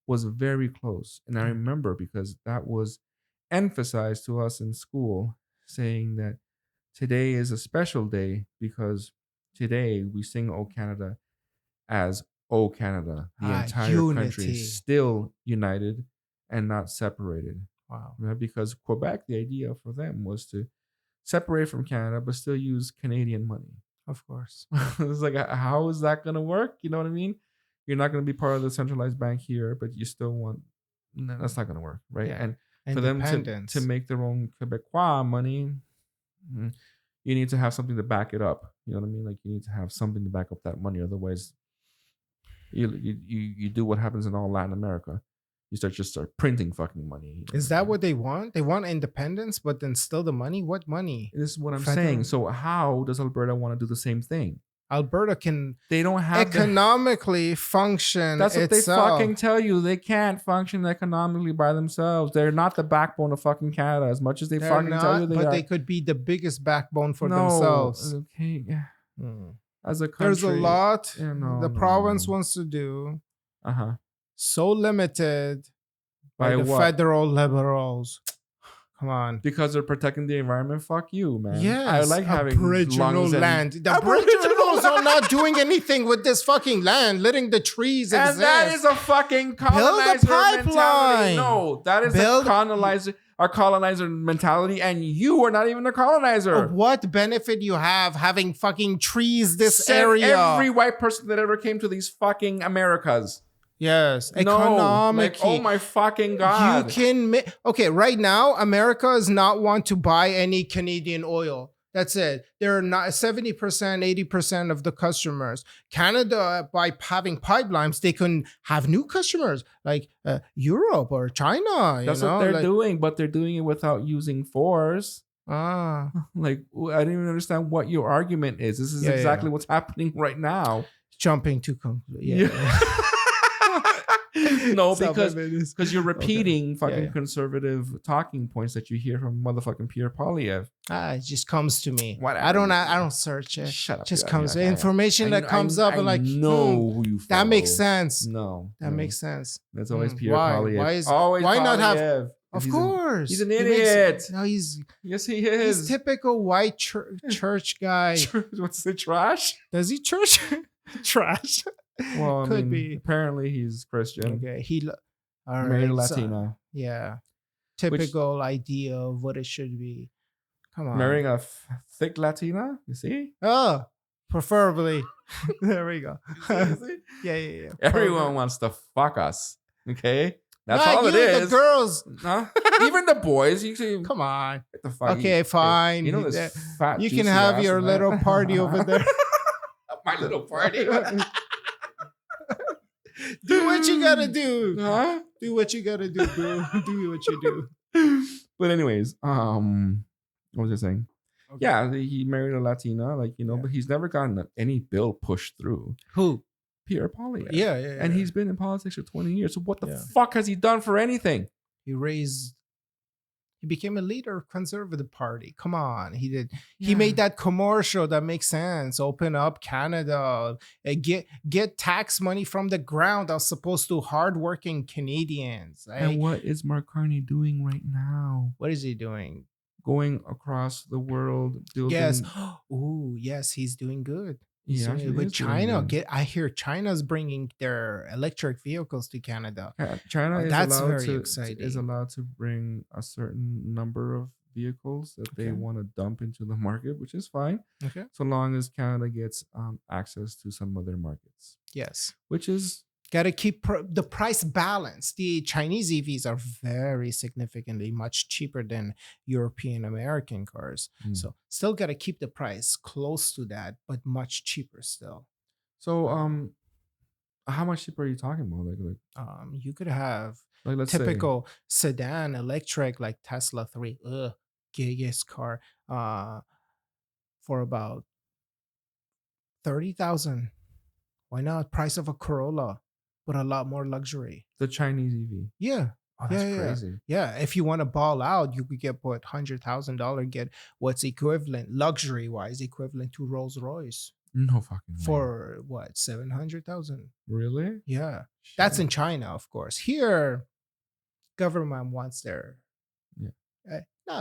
was very close, and I Mm. remember because that was emphasized to us in school, saying that today is a special day because today we sing "O Canada" as "O Canada." The entire country Unity. is still united and not separated. Wow. Right? Because Quebec, the idea for them was to separate from Canada, but still use Canadian money. Of course. It's like, how is that going to work? You know what I mean? You're not going to be part of the centralized bank here, but you still want. No, that's not going to work, right? Yeah. And for them Independence. to make their own Quebecois money, you need to have something to back it up. You know what I mean? Like, you need to have something to back up that money. Otherwise, you do what happens in all Latin America. You start printing fucking money. Is that what they want? They want independence, but then still the money? What money? This is what I'm Federal- saying. So how does Alberta want to do the same thing? Alberta can They don't have the- economically function. That's what itself. they fucking tell you. They can't function economically by themselves. They're not the backbone of fucking Canada, as much as they They're fucking not, tell you they but are. they could be the biggest backbone for No, themselves. Okay, yeah. Hmm. As a country, There's a lot Yeah, no, the no, province no. wants to do. Uh-huh. So limited by the what? federal liberals. Come on. Because they're protecting the environment. Fuck you, man. Yes, I like having Aboriginal lungs and- land. The Aboriginals are not doing anything with this fucking land, letting the trees And exist. that is a fucking colonizer mentality. pipeline. No, that is Build- a colonizer mentality, and you are not even a colonizer. Of what benefit you have having fucking trees this Send area? every white person that ever came to these fucking Americas. Yes, No, economic. like, oh my fucking god. You can okay, right now America does not want to buy any Canadian oil. That's it. They're not 70%, 80% of the customers. Canada, by having pipelines, they can have new customers like Europe or China. That's what they're doing, but they're doing it without using force. Ah, Like, I don't even understand what your argument is. This is Yeah, exactly what's happening right now. jumping to conclude. No, Some because you're repeating fucking yeah. conservative talking points that you hear from motherfucking Pierre Polyev. it just comes to me. Whatever. I don't search it. Shut up. Just yeah, comes yeah, yeah. information that comes up and like know who you that makes follow. sense. No, That no. makes sense. That's always Mm, Pierre why? Polyev. Why is- always why not have- Polyev. Of He's course, he's an He makes- idiot. No, he's Yes, he is. typical white church guy. What's the trash? Does he church? Trash. Well, I Could mean, be. apparently he's Christian. Okay, all Married a right, so- Latina. yeah, typical idea of what it should be. Come on, Marrying a thick Latina. You see? Oh, preferably. There we go. You see? Yeah. Everyone wants to fuck us. Okay? That's Not all it you, is. The girls. Huh? Even the boys. You see, Come on. get the fuck. Okay, fine. You know this Yeah, fat. you can juicy have ass your in little there. party over there. My little party. Do what you gotta do. Huh? Do what you gotta do, bro. Do what you do. But anyways, what was I saying? Okay. Yeah, he married a Latina, like, Yeah. but he's never gotten any bill pushed through. Who? Pierre Polyev. Yeah. And he's been in politics for 20 years. So what the Yeah. fuck has he done for anything? He became a leader of Conservative Party. Come on. He did. He made that commercial that makes sense. Open up Canada. Get tax money from the ground as opposed to hardworking Canadians. And what is Mark Carney doing right now? What is he doing? Going across the world, building. Yes. Ooh, yes, he's doing good. He's Yeah, doing actually it. With is doing China, good. I hear China's bringing their electric vehicles to Canada. China is That's allowed very to exciting. is allowed to bring a certain number of vehicles that they Okay. want to dump into the market, which is fine, Okay. so long as Canada gets access to some other markets, Yes. which is Got to keep the price balance. The Chinese EVs are very significantly much cheaper than European American cars. Mm. So still got to keep the price close to that, but much cheaper still. so. How much cheaper are you talking about? You could have Let's say typical sedan electric like Tesla 3, biggest car, for about 30,000. Why not? Price of a Corolla, but a lot more luxury. the Chinese EV. Yeah. Oh, that's Yeah, yeah, crazy. yeah. If you want to ball out, you could get put $100,000, get what's equivalent, luxury wise, equivalent to Rolls Royce No fucking way. for what, 700,000? Really? Yeah, that's Shit. in China, of course. Here, government wants their,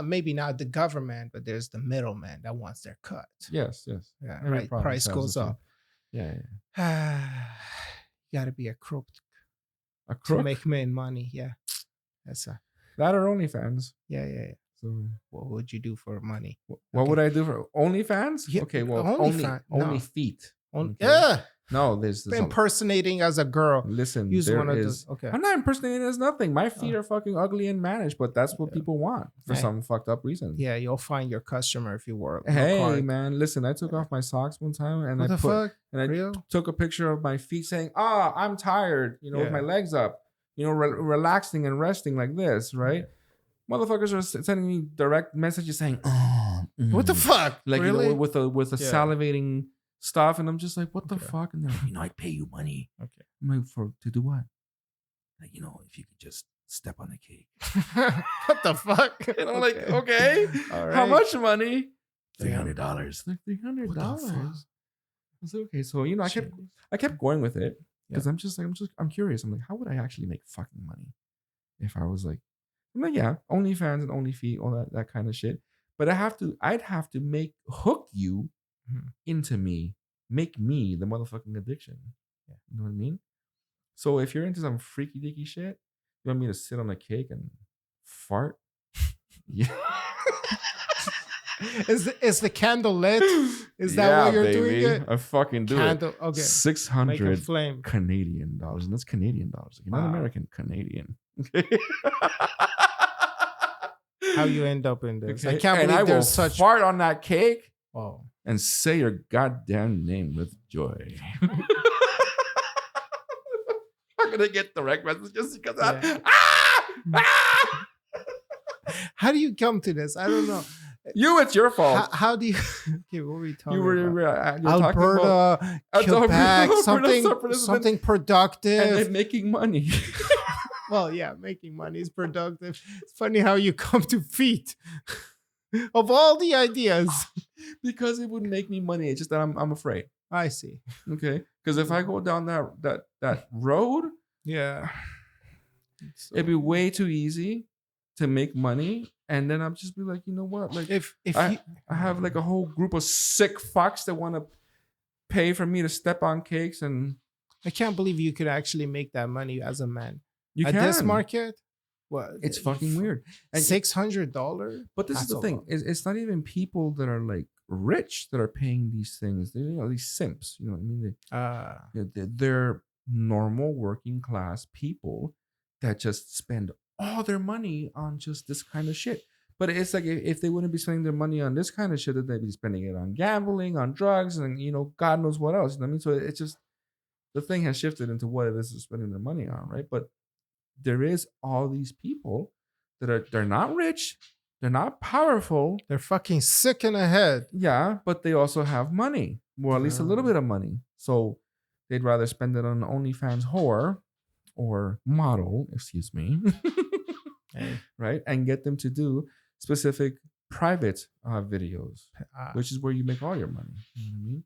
maybe not the government, but there's the middleman that wants their cut. Yes. Yeah, Every right. province Price has goes the same. up. Yeah. You got to be a crook A to crook? make main money. Yeah, that's a That or OnlyFans. yeah. So What would you do for money? what would I do for OnlyFans? Yeah, Okay, well, OnlyFans, only no. feet. Okay. Yeah, No, there's impersonating as a girl. listen. Use There one of is. those. Okay. I'm not impersonating as nothing. My feet are fucking ugly and managed, but that's what people want for Hey. some fucked up reason. Yeah, you'll find your customer if you work. Hey man, listen. I took off my socks one time and What I the fuck? and I Real? took a picture of my feet saying, I'm tired, with Yeah. my legs up, relaxing and resting like this, right? Motherfuckers are sending me direct messages saying, What the fuck? like, really? with the Yeah. salivating stuff. And I'm just like, what the Okay. fuck? And they're like, I pay you money. Okay. I'm like, to do what? Like, if you could just step on the cake. What the fuck? Like, okay. All How right. much money? Damn. $300. Like $300. What the fuck? I was like, okay. So, Shit. I kept going with it because Yeah. I'm curious. I'm like, how would I actually make fucking money if I was like, I'm like, yeah, OnlyFans and OnlyFeet, all that kind of shit. But I'd have to hook you Mhm. into me, make me the motherfucking addiction. Yeah. You know what I mean? So if you're into some freaky dicky shit, you want me to sit on a cake and fart? Yeah. Is the candle lit? Is that what you're doing it? I fucking do Candle. it. Okay. Make a 600 flame. Canadian dollars, and that's Canadian dollars, not Wow. American. Canadian. Okay. How you end up in this? Okay, I can't and believe I will there's such. fart on that cake Oh. and say your goddamn name with joy. I'm gonna get direct messages because Yeah. How do you come to this? I don't know. it's your fault. How do you? Okay, what were we talking You were about? you're talking about Alberta, Alberta, Quebec, Alberta, something and then productive. making money. Well, yeah, making money is productive. It's funny how you come to feet of all the ideas. Because it would make me money. It's just that I'm afraid. I see. Okay, because if I go down that road, Yeah. it'd be way too easy to make money, and then I'll just be like, you know what? Like, If I have like a whole group of sick fucks that want to pay for me to step on cakes, and I can't believe you could actually make that money as a man you at can. this market. What? It's fucking weird. And $600. But this is the thing: it's not even people that are like rich that are paying these things. They're, these simps. You know what I mean? They're normal working class people that just spend all their money on just this kind of shit. But it's like if they wouldn't be spending their money on this kind of shit, then they'd be spending it on gambling, on drugs, and God knows what else. You know what I mean? So it's just the thing has shifted into what it is they're spending their money on, right? But there is all these people that they're not rich, they're not powerful, They're fucking sick in the head. yeah, but they also have money, or at least a little bit of money. So they'd rather spend it on OnlyFans whore or model, excuse me, Hey. right? And get them to do specific private videos, which is where you make all your money. You know what I mean?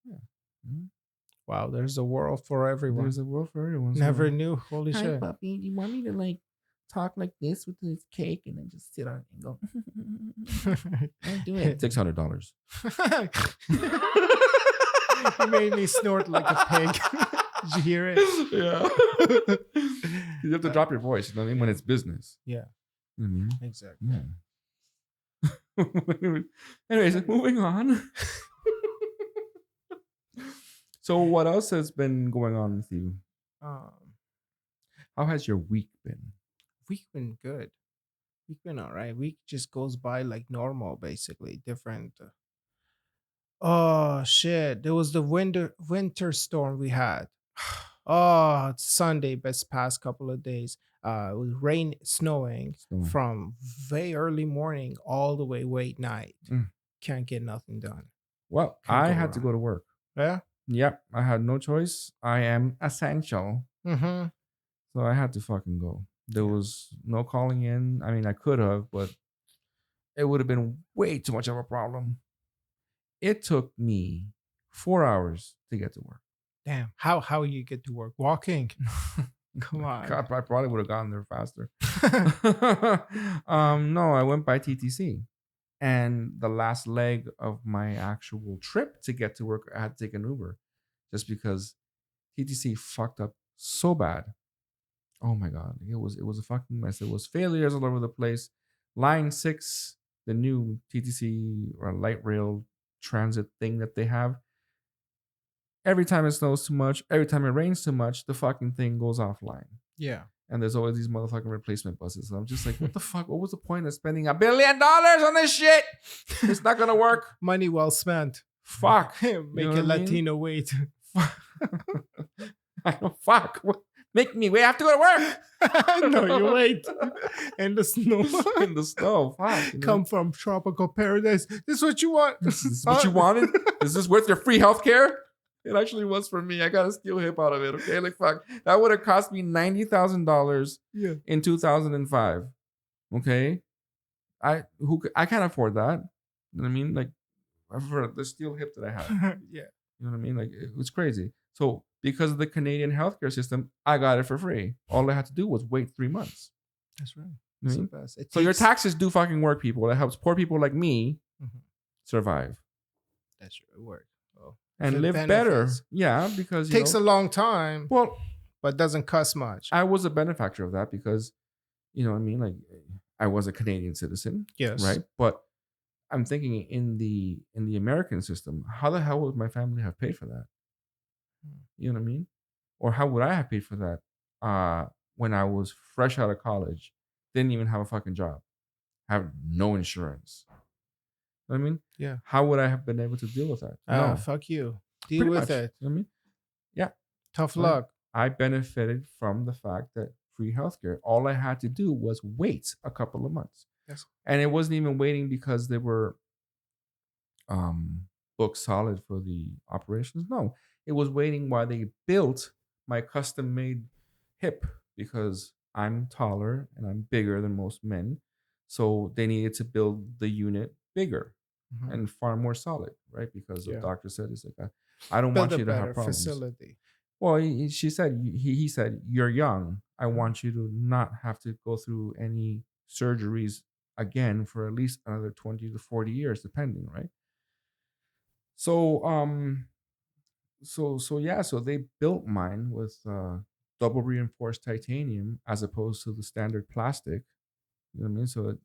Yeah. Mhm. Wow, there's a world for everyone. There's a world for everyone. Never So- knew. Holy Hi, shit. puppy. Do you want me to like talk like this with this cake and then just sit on it and go? I'll do it. $600. You made me snort like a pig. Did you hear it? Yeah. You have to drop your voice. You know what I mean? When it's business. Yeah. You know what I mean? Exactly. Yeah. Anyways, moving on. So, what else has been going on with you? How has your week been? Week been good. Week been all right. Week just goes by like normal, basically. Different. Oh shit! There was the winter storm we had. Oh, it's Sunday, best past couple of days. It was rain, snowing Snowing. from very early morning all the way late night. Mm. Can't get nothing done. Well, Can't I go had to wrong. go to work. Yeah. Yep, I had no choice. I am essential. Mm-hmm. So I had to fucking go. There Yeah. was no calling in. I mean, I could have, but it would have been way too much of a problem. It took me 4 hours to get to work. Damn. How you get to work? Walking. Come on. God, I probably would have gotten there faster. No, I went by TTC. And the last leg of my actual trip to get to work, I had to take an Uber just because TTC fucked up so bad. Oh my God. It was a fucking mess. It was failures all over the place. Line 6, the new TTC or light rail transit thing that they have. Every time it snows too much, every time it rains too much, the fucking thing goes offline. Yeah. And there's always these motherfucking replacement buses. And I'm just like, what the fuck? What was the point of spending $1 billion on this shit? It's not gonna work. Money well spent. Fuck. Make know a what I mean? Latino wait. I don't fuck. Make me wait. I have to go to work. No, you wait. In the snow. In the snow. Fuck. Come from tropical paradise. This is what you want. This is what you wanted? Is this worth your free healthcare? It actually was for me. I got a steel hip out of it. Okay, like fuck. That would have cost me $90,000 Yeah. in 2005. Okay, I can't afford that. You know what I mean? Like for the steel hip that I have. Yeah. You know what I mean? Like it was crazy. So because of the Canadian healthcare system, I got it for free. All I had to do was wait 3 months. That's right. You know what I It's mean? the best. It So your takes- taxes do fucking work, people. It helps poor people like me Mhm. survive That's right. Work. Oh. and It live better. benefits. Yeah, because you Takes know, a long time, well, but doesn't cost much. I was a benefactor of that because, you know what I mean? Like I was a Canadian citizen, Yes. right? But I'm thinking in the American system, how the hell would my family have paid for that? You know what I mean? Or how would I have paid for that when I was fresh out of college, didn't even have a fucking job, have no insurance? You know what I mean? Yeah. How would I have been able to deal with that? No, Fuck you. Deal pretty with much. it. You know what I mean? Tough Right. luck. I benefited from the fact that free healthcare. All I had to do was wait a couple of months. Yes. And it wasn't even waiting because they were booked solid for the operations. No, it was waiting while they built my custom made hip because I'm taller and I'm bigger than most men. So they needed to build the unit bigger Mhm. and far more solid, right? Because the Yeah. doctor said, it's like, I don't Build want a you to have better problems. facility. Well, she said, he said, you're young. I Mm-hmm. want you to not have to go through any surgeries again for at least another 20 to 40 years, depending, right? So, so they built mine with double reinforced titanium as opposed to the standard plastic. You know what I mean? So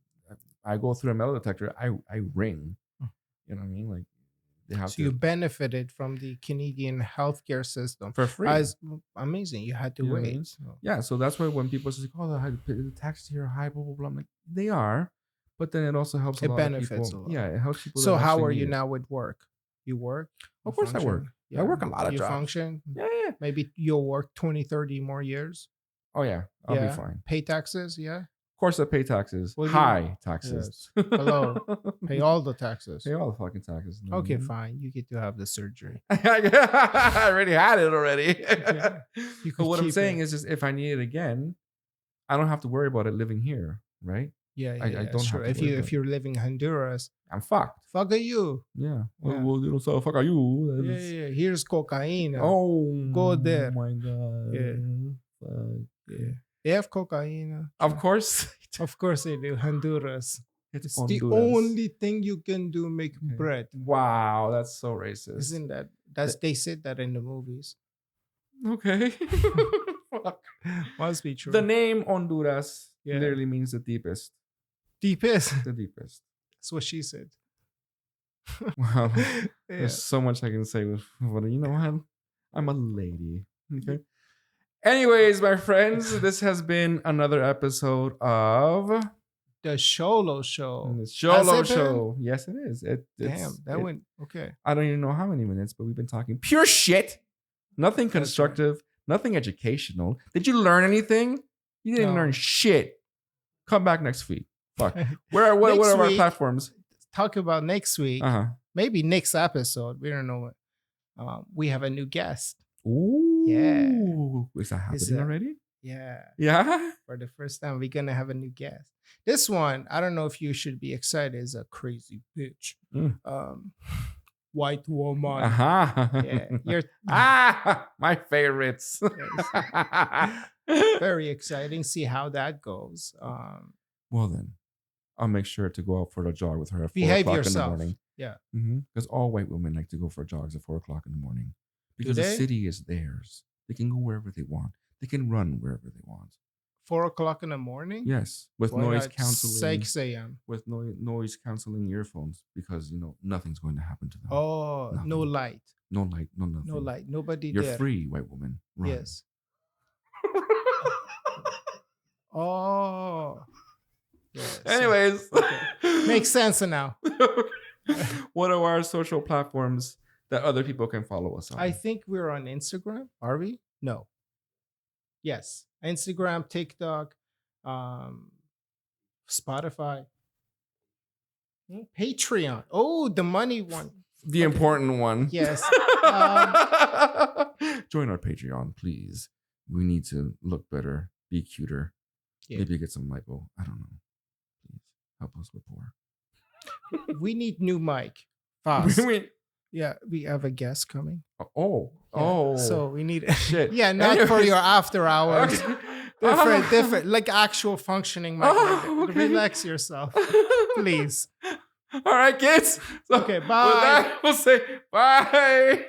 I go through a metal detector, I ring. You know what I mean? Like they have So you benefited from the Canadian healthcare system. for free. As amazing. You had to You know what I wait. mean? So- Yeah, so that's why when people say, "Oh, the taxes here are high," blah blah blah, I'm like, they are, but then it also helps It a lot benefits of people. a lot. Yeah, it helps people. So that how actually are need you it. now with work? You work? You Of course I work. function? I work a lot of you jobs. function? Yeah, yeah. Maybe you'll work 20, 30 more years. Oh yeah, I'll Yeah. be fine. Pay taxes, yeah. Of course, I pay taxes. Well, you- High taxes. Hello. Pay all the taxes. Pay all the fucking taxes. you know what I Okay, mean? fine. You get to have the surgery. I already had it already. You But could what I'm keep saying it. is, just if I need it again, I don't have to worry about it living here, right? Yeah, yeah, I yeah, don't have sure. to If worry you about if you're living in Honduras, I'm fucked. fuck are you? Yeah. Yeah. Well, you know, so fuck are you? Yeah, That's- yeah. Here's cocaine. Oh, Go there. my god. Yeah. Fuck. Yeah. They have cocaine. Of course. Of course they do. Honduras. It's It's the Honduras. only thing you can do make Okay. bread. Wow, that's so racist. Isn't that? That's they said that in the movies. Okay. Fuck. Must be true. The name Honduras Yeah. literally means the deepest. deepest. The deepest. That's what she said. Wow. Yeah. There's so much I can say with what you know what? I'm a lady. Okay. Anyways, my friends, this has been another episode of The Sholo Show. the Has Sholo it been? Show. Yes, it is. Damn, that went okay. I don't even know how many minutes, but we've been talking pure shit. Nothing right. constructive. Nothing educational. Did you learn anything? You didn't No. learn shit. Come back next week. Fuck. What Next are our week- platforms? Talk about next week. Maybe next episode. We don't know what. We have a new guest. Ooh. Yeah. Is that It's happening a- already? Yeah. Yeah. For the first time, we're gonna have a new guest. This one, I don't know if you should be excited. Is a crazy bitch. Mm. White woman. Uh-huh. Yeah. You're My favorites. very exciting. See how that goes. Well then, I'll make sure to go out for a jog with her at 4 Behave o'clock yourself. in the morning. Yeah. Because all white women like to go for jogs at 4 o'clock in the morning. Because the they? city is theirs. They can go wherever they want. They can run wherever they want. 4 o'clock in the morning. Yes, with Why noise not canceling. 6 a.m. With noise canceling earphones, because nothing's going to happen to them. Oh, no Nothing. light. No light, no nothing. No light. Nobody You're there. free, white woman. Run. Yes. Oh. Yes. Anyways, Makes sense now. what are our social platforms that other people can follow us on? I think we're on Instagram. Are we? No. Yes. Instagram, TikTok, Spotify, Patreon. Oh, the money one. the important one. Yes. Join our Patreon, please. We need to look better, be cuter, Yeah. maybe get some lipo. I don't know. Please help us. We're poor. We need new mic. Fast. Yeah, we have a guest coming. Oh, Yeah, oh. So we need shit. Yeah, not for Anyways. your after hours. Okay. Different, like actual functioning mic. Oh, okay. Relax yourself, please. All right, kids. So Okay, with bye. that, we'll say bye.